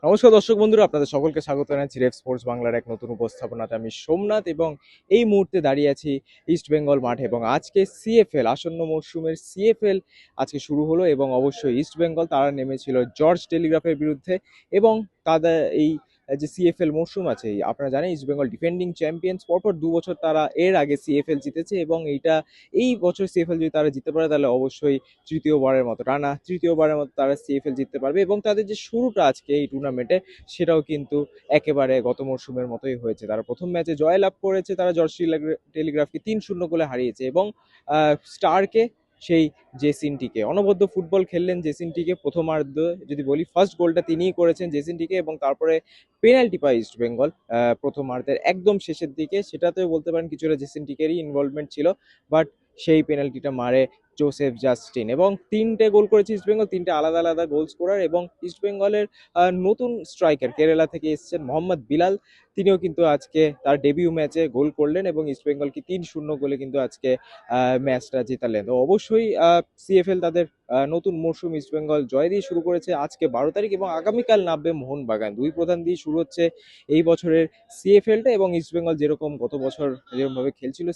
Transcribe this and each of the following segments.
নমস্কার দর্শক বন্ধুরা, আপনাদের সকলকে স্বাগত জানাচ্ছি রেফ স্পোর্টস বাংলার এক নতুন উপস্থাপনাতে। আমি সোমনাথ এবং এই মুহূর্তে দাঁড়িয়ে আছি ইস্ট বেঙ্গল মাঠে। এবং আজকে সিএফএল আসন্ন মরশুমের সিএফএল আজকে শুরু হলো এবং অবশ্যই ইস্ট বেঙ্গল তারা নেমেছিল জর্জ টেলিগ্রাফের বিরুদ্ধে। এবং তাদের এই যে সিএফএল মরশুম আছে, আপনারা জানেন ইস্ট বেঙ্গল ডিফেন্ডিং চ্যাম্পিয়ন্স, পরপর 2 বছর তারা এর আগে সিএফএল জিতেছে এবং এই বছর সিএফএল যদি তারা জিততে পারে তাহলে অবশ্যই তৃতীয়বারের মতো তারা সিএফএল জিততে পারবে। এবং তাদের যে শুরুটা আজকে এই টুর্নামেন্টে সেটাও কিন্তু একেবারে গত মরশুমের মতোই হয়েছে। তারা প্রথম ম্যাচে জয়লাভ করেছে, তারা জর্জ টেলিগ্রাফকে 3-0 গোলে হারিয়েছে এবং স্টারকে সেই জেসিনটিকে অনবদ্য ফুটবল খেললেন। জেসিনটিকে প্রথমার্ধে যদি বলি ফার্স্ট গোলটা তিনিই করেছেন জেসিনটিকে, এবং তারপরে পেনাল্টি পায় ইস্ট বেঙ্গল প্রথমার্ধের একদম শেষের দিকে। সেটাতেও বলতে পারেন কিছুটা জেসিনটিকেরই ইনভলভমেন্ট ছিল, বাট সেই পেনাল্টিটা মারে জোসেফ জাস্টিন। এবং 3টে গোল করেছে ইস্ট বেঙ্গল, 3টে আলাদা আলাদা গোল স্কোরার। এবং ইস্ট বেঙ্গলের নতুন স্ট্রাইকার কেরালা থেকে এসেছেন মোহাম্মদ বিলাল, তিনিও কিন্তু আজকে তার ডেবিউ ম্যাচে গোল করলেন এবং ইস্ট বেঙ্গলকে 3-0 গোলে কিন্তু আজকে ম্যাচটা জেতালেন। তো অবশ্যই সিএফএল তাদের নতুন মরশুম ইস্ট বেঙ্গল জয় দিয়ে শুরু করেছে আজকে 12 তারিখ, এবং আগামীকাল নামবে মোহনবাগান। দুই প্রধান দিয়ে শুরু হচ্ছে এই বছরের সিএফএলটা। এবং ইস্ট বেঙ্গল যেরকম গত বছর যেরকমভাবে খেলছিল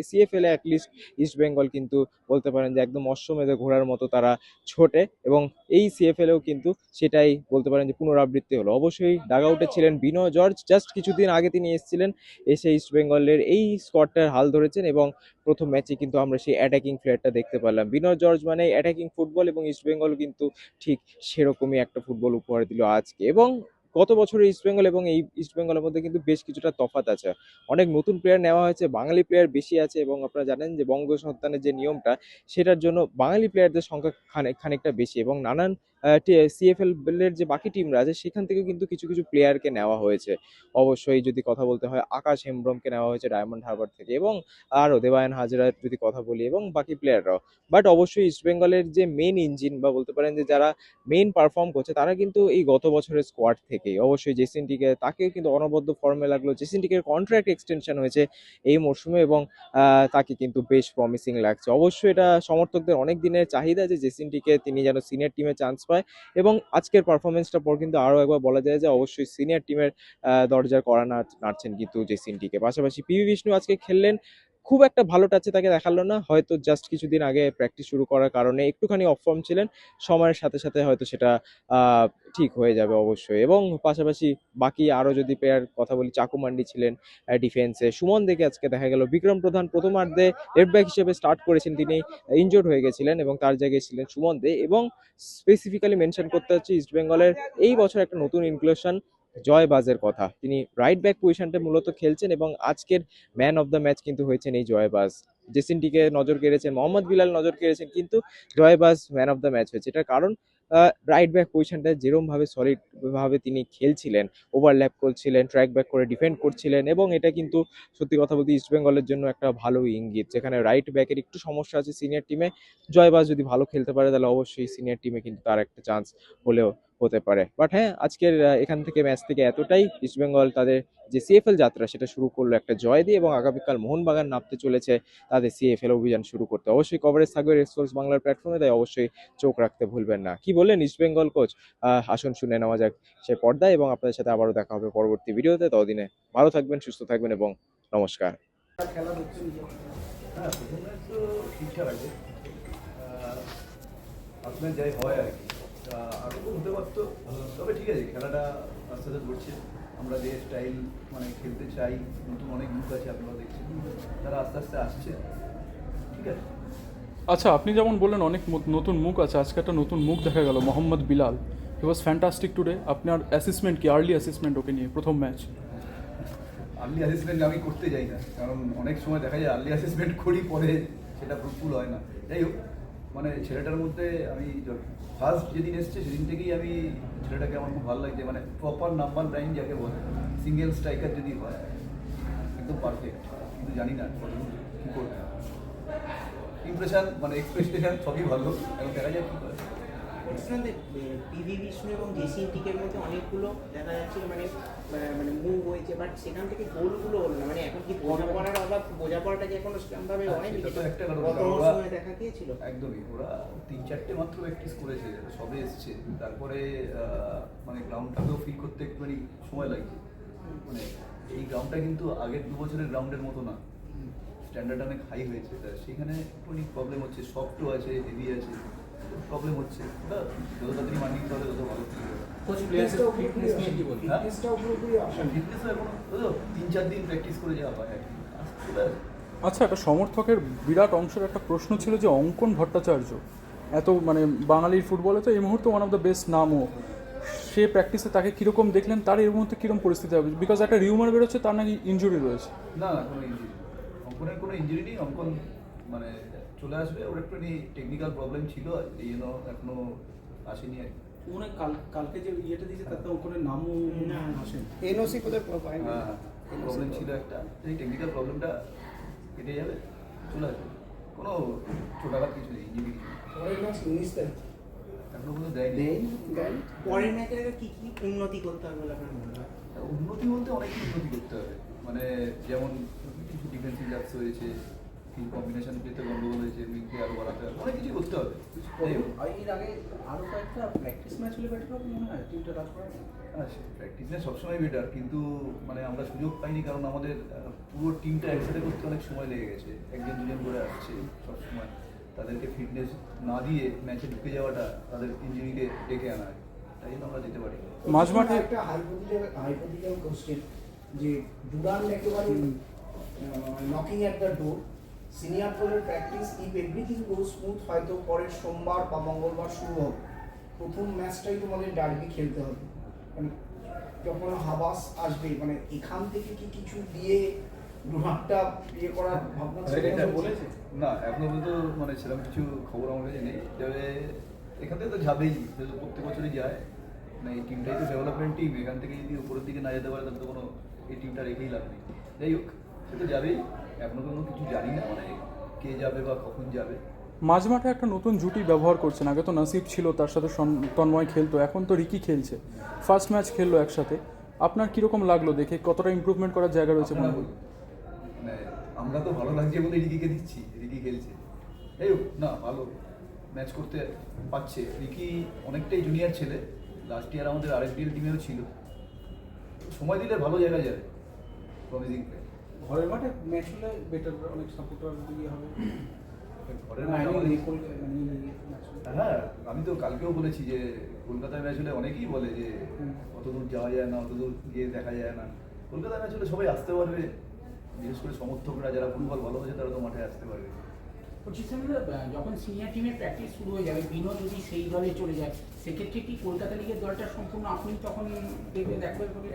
সিএফএল এ অ্যাটলিস্ট ইস্ট বেঙ্গল কিন্তু বলতে পারেন যে একদম অশ্বমেধে ঘোড়ার মতো তারা ছোটে, এবং এই সিএফএলেও কিন্তু সেটাই বলতে পারেন যে পুনরাবৃত্তি হলো। অবশ্যই ডাগ আউটে ছিলেন বিনো জর্জ, জাস্ট কিছুদিন আগে তিনি এসেছিলেন, এসে ইস্ট বেঙ্গলের এই স্কোয়াডটার হাল ধরেছেন এবং প্রথম ম্যাচে কিন্তু আমরা সেই অ্যাটাকিং প্লেয়ারটা দেখতে পারলাম। বিনো জর্জ মানে অ্যাটাকিং ফুটবল, এবং ইস্ট বেঙ্গল কিন্তু ঠিক সেরকমই একটা ফুটবল উপহার দিল আজকে। এবং গত বছরের ইস্ট বেঙ্গল এবং এই ইস্ট বেঙ্গলের মধ্যে কিন্তু বেশ কিছুটা তফাৎ আছে। অনেক নতুন প্লেয়ার নেওয়া হয়েছে, বাঙালি প্লেয়ার বেশি আছে, এবং আপনারা জানেন যে বঙ্গ সন্তানের যে নিয়মটা সেটার জন্য বাঙালি প্লেয়ারদের সংখ্যা খানিকটা বেশি। এবং নানান সিএফএল এর যে বাকি টিমরা আছে সেখান থেকে কিন্তু কিছু কিছু প্লেয়ারকে নেওয়া হয়েছে। অবশ্যই যদি কথা বলতে হয়, আকাশ হেমব্রমকে নেওয়া হয়েছে ডায়মন্ড হারবার থেকে, এবং আরও দেবায়ন হাজরার যদি কথা বলি, এবং বাকি প্লেয়াররাও। বাট অবশ্যই ইস্ট বেঙ্গলের যে মেন ইঞ্জিন বা বলতে পারেন যে যারা মেন পারফর্ম করছে তারা কিন্তু এই গত বছরের স্কোয়াড থেকেই। অবশ্যই জেসিনটিকে তাকেও কিন্তু অনবদ্য ফর্মে লাগলো। জেসিনটিকের কন্ট্রাক্ট এক্সটেনশন হয়েছে এই মরশুমে, এবং তাকে কিন্তু বেশ প্রমিসিং লাগছে। অবশ্যই এটা সমর্থকদের অনেক দিনের চাহিদা যে জেসিনটিকে তিনি যেন সিনিয়র টিমে চান্স পায়। এবং আজকের পারফরমেন্সটা পর কিন্তু আরও একবার বলা যায় যে অবশ্যই সিনিয়র টিমের দরজার কড়া নাড়ছেন কিন্তু জেসিনটিকে। পাশাপাশি পিভি বিষ্ণু আজকে খেললেন, খুব একটা ভালো টাচে তাকে দেখালো না, হয়তো জাস্ট কিছুদিন আগে প্র্যাকটিস শুরু করার কারণে একটুখানি অফ ফর্ম ছিলেন। সময়ের সাথে সাথে হয়তো সেটা ঠিক হয়ে যাবে অবশ্যই। এবং পাশাপাশি বাকি আরও যদি প্লেয়ার কথা বলি, চাকুমান্ডি ছিলেন ডিফেন্সে, সুমন দেখে আজকে দেখা গেল বিক্রম প্রধান প্রথমার্ধে লেফট ব্যাক হিসেবে স্টার্ট করেছেন, তিনি ইনজোর্ড হয়ে গেছিলেন এবং তার জায়গায় ছিলেন সুমন দে। এবং স্পেসিফিক্যালি মেনশন করতে হচ্ছে ইস্ট বেঙ্গলের এই বছর একটা নতুন ইনক্লুশন জয় বাজের কথা। তিনি রাইট ব্যাক পজিশনটা মূলত খেলছেন এবং আজকের ম্যান অফ দ্য ম্যাচ কিন্তু হয়েছেন এই জয় বাজ। জেসিনটিকে নজর কেড়েছেন, মোহাম্মদ বিলাল নজর কেড়েছেন, কিন্তু জয় বাজ ম্যান অফ দ্য ম্যাচ হয়েছে। এটার কারণ রাইট ব্যাক পজিশনটা যেরমভাবে সলিড ভাবে তিনি খেলছিলেন, ওভারল্যাপ করছিলেন, ট্র্যাক ব্যাক করে ডিফেন্ড করছিলেন, এবং এটা কিন্তু সত্যি কথা বলতে ইস্ট বেঙ্গলের জন্য একটা ভালো ইঙ্গিত। যেখানে রাইট ব্যাকের একটু সমস্যা আছে সিনিয়র টিমে, জয়বাজ যদি ভালো খেলতে পারে তাহলে অবশ্যই সিনিয়র টিমে কিন্তু তার একটা চান্স হলেও হতে পারে। বাট হ্যাঁ, আজকের এখান থেকে ম্যাচ থেকে এতটাই। ইস্ট বেঙ্গল তাদের যে সিএফএল যাত্রা সেটা শুরু করলো একটা জয় দিয়ে, এবং আগামীকাল মোহনবাগান নামতে চলেছে তাদের সিএফএল অভিযান শুরু করতে। অবশ্যই কভারেজ থাকবে রেড স্পোর্টস বাংলার প্ল্যাটফর্মে, তাই অবশ্যই চোখ রাখতে ভুলবেন না। কি বললেন ইস্ট বেঙ্গল কোচ? আসুন শুনে নেওয়া যাক সে পর্দায়, এবং আপনাদের সাথে আবারও দেখা হবে পরবর্তী ভিডিওতে। ততদিনে ভালো থাকবেন, সুস্থ থাকবেন, এবং নমস্কার। খেলা দেখছেন যে হ্যাঁ, প্রথম ম্যাচ তো ঠিকঠাক আছে। আপনার যাই হয় আর কি, আরও হতে পারতো, তবে ঠিক আছে, খেলাটা আস্তে আস্তে ঘটছে। আমরা যে স্টাইল মানে খেলতে চাই, নতুন অনেক মুখ আছে আপনারা দেখছেন, তারা আস্তে আস্তে আসছে, ঠিক আছে। আচ্ছা, আপনি যেমন বললেন অনেক নতুন মুখ আছে, আজকে একটা নতুন মুখ দেখা গেল, মোহাম্মদ বিলাল। হি ওয়াজ ফ্যান্টাস্টিক টুডে। আপনার অ্যাসেসমেন্ট কি, আর্লি অ্যাসেসমেন্ট ওকে নিয়ে প্রথম ম্যাচ? আর্লি অ্যাসেসমেন্ট আমি করতে যাই না, কারণ অনেক সময় দেখা যায় আর্লি অ্যাসেসমেন্ট করি, পরে সেটা ফ্রুটফুল হয় না। যাই হোক, মানে ছেলেটার মধ্যে আমি ফার্স্ট যেদিন এসছে সেদিন থেকেই আমি ছেলেটাকে আমার খুব ভালো লাগছে। মানে প্রপার নাম্বার 9 যাকে বলে, সিঙ্গেল স্ট্রাইকার যদি হয় একদম পারফেক্ট। কিন্তু জানি না কী করবে, ইমপ্রেশন মানে এক্সপেকটেশন সবই ভালো, এবং দেখা যায় কী করে। পিভি বিষ্ণু এবং জেসিনটিকের মধ্যে অনেকগুলো দেখা যাচ্ছে মানে মানে মুভ হয়েছে, বাট সেখান থেকে গোলগুলো হলো না। মানে এখন কি বোঝাপড়ার অভাব, বোঝাপড়াটা যে কোনো সেরকমভাবে হয়নি, সেটা তো একটা কারণ। গত মৌসুমে দেখা গিয়েছিল। একদমই, ওরা 3-4টে মাত্র প্র্যাকটিস করেছে, সবে এসছে, তারপরে মানে গ্রাউন্ডটাকেও ফিল করতে একটুখানি সময় লাগছে। মানে এই গ্রাউন্ডটা কিন্তু আগের 2 বছরের গ্রাউন্ডের মতো না, স্ট্যান্ডার্ড অনেক হাই হয়েছে, তা সেখানে একটুখানি প্রবলেম হচ্ছে, সফটও আছে, হেভি আছে, প্রবলেম হচ্ছে। ওটা যত তাড়াতাড়ি মানিয়ে নিতে হবে তত ভালো ফিল হবে। ফিটনেসটাও পুরোপুরি আসে না। ফিটনেসও এখন 3-4 দিন প্র্যাকটিস করে যাওয়া হয় আর কি। চলে আসে। আচ্ছা, একটা সমর্থকের বিরাট অংশের একটা প্রশ্ন ছিল যে অঙ্কন ভট্টাচার্য এত মানে বাঙালির ফুটবলে তো এই মুহূর্তে ওয়ান অফ দ্য বেস্ট নামও, সে প্র্যাকটিসে তাকে কীরকম দেখলেন, তার এই মুহূর্তে কীরকম পরিস্থিতি হবে? বিকজ একটা রিউমার বেরোচ্ছে তার নাকি ইনজুরি রয়েছে। না না, কোনো ইঞ্জুরি, অঙ্কনের কোনো ইঞ্জুরি নেই। অঙ্কন মানে চলে আসবে, ওর একটুখানি টেকনিক্যাল প্রবলেম ছিল, এই জন্য এখনো আসেনি আর কি। মনে হয় কালকে যে ইয়েটা দিয়েছে তাতে ওখানে নামও না। আসে এনওসি কোথায় পায় না? হ্যাঁ, প্রবলেম ছিল একটা, এই টেকনিক্যাল প্রবলেমটা কেটে যাবে, চলে আসবে। কোনো ছোটাঘাত কিছু নেই, ইঞ্জুরি কিছু নেই। পরের ম্যাচ 19 তারিখ। এখনো পর্যন্ত দেয়নি। দেয়নি? পরের ম্যাচের আগে কি কি উন্নতি করতে হবে বলে আপনার মনে হয়? উন্নতি বলতে অনেক উন্নতি করতে হবে, মানে যেমন কিছু ডিফেন্সিভ ল্যাপস হয়েছে, কিছু কম্বিনেশন পেতে গন্ডগোল হয়েছে, মিডকে আরো বাড়াতে হবে, অনেক কিছু করতে হবে। যাই হোক, এর আগে আরো কয়েকটা প্র্যাকটিস ম্যাচ হলে বেটার হবে মনে হয় টিমটা রাজ করা। প্র্যাকটিস নিয়ে সবসময় বেটার, কিন্তু মানে আমরা সুযোগ পাইনি, কারণ আমাদের পুরো টিমটা একসাথে করতে অনেক সময় লেগে গেছে, একজন দুজন করে আসছে সবসময়, তাদেরকে ফিটনেস না দিয়ে ম্যাচে ঢুকে যাওয়াটা, তাদের ইঞ্জুরিকে ডেকে আনা, তাই জন্য আমরা যেতে পারি। মাঝমাঠে একটা হাইপোথেটিক্যাল কোশ্চেন, যে ডুরান একেবারে knocking at the door, senior দলের practice if everything goes smooth হয়তো পরের সোমবার বা মঙ্গলবার শুরু হবে। প্রথম ম্যাচটাই তোমাদের ডার্বি খেলতে হবে, মানে যখন হাবাস আসবে, মানে এখান থেকে কি কিছু দিয়ে ডুরানটা ইয়ে করার ভাবনা বলেছে? না, এখনো পর্যন্ত মানে সেরকম কিছু খবর আমার কাছে নেই, তবে এখান থেকে তো যাবেই, যেহেতু প্রত্যেক বছরই যায়, মানে এই টিমটাই তো ডেভেলপমেন্ট টিম, এখান থেকে যদি উপরের দিকে না যেতে পারে তাহলে তো কোনো এই টিমটা রেখেই লাভ নেই। যাই হোক, সে তো যাবেই, এখনো কোনো কিছু জানি না, মানে কে যাবে বা কখন যাবে। মাঝমাঠে একটা নতুন জুটি ব্যবহার করছেন, আগে তো নাসিব ছিল, তার সাথে তন্ময় খেলতো, এখন তো রিকি খেলছে, ফার্স্ট ম্যাচ খেললো একসাথে। আপনার কীরকম লাগলো দেখে, কতটা ইমপ্রুভমেন্ট করার জায়গা রয়েছে মনে হয়? মানে আমরা তো ভালো লাগছে বলে রিকিকে দিচ্ছি, রিকি খেলছে, যাই হোক না, ভালো ম্যাচ করতে পারছে। রিকি অনেকটাই জুনিয়র ছেলে, লাস্ট ইয়ার আমাদের আরএফডিএল টিমেও ছিল, সময় দিলে ভালো জায়গায় যাবে, প্রমিজিং প্লেয়ার। ঘরের মাঠে ম্যাচ হলে বেটার, অনেক সাপোর্টার ইয়ে হবে। ঘরের না, ম্যাচ এমনি আমাদের- ম্যাচ হলে। হ্যাঁ, আমি তো কালকেও বলেছি যে কলকাতায় ম্যাচ হলে অনেকেই বলে যে অত দূর যাওয়া যায় না, অত দূর গিয়ে দেখা যায় না। কলকাতায় ম্যাচ হলে সবাই আসতে পারবে, বিশেষ করে সমর্থকরা যারা ফুটবল ভালোবাসে তারা তো মাঠে আসতে পারবে। যখন সিনিয়র টিমের প্র্যাকটিস শুরু হয়ে যাবে, বিনো যদি সেই দলে চলে যায়, সেক্ষেত্রে কি কলকাতা লিগের দলটা সম্পূর্ণ আপনি তখন দেখবেন?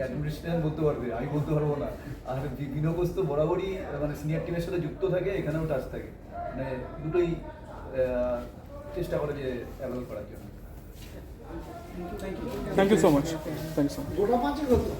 অ্যাডমিনিস্ট্রেশন বলতে পারবে, আমি বলতে পারবো না। আর বিনোকোচ তো বরাবরই মানে সিনিয়র টিমের সাথে যুক্ত থাকে, এখানেও টাচ থাকে, মানে দুটোই চেষ্টা করে যে অ্যাভেল করার জন্য। Thank you so much, thank you so much. গোটা পাঁচের হতো।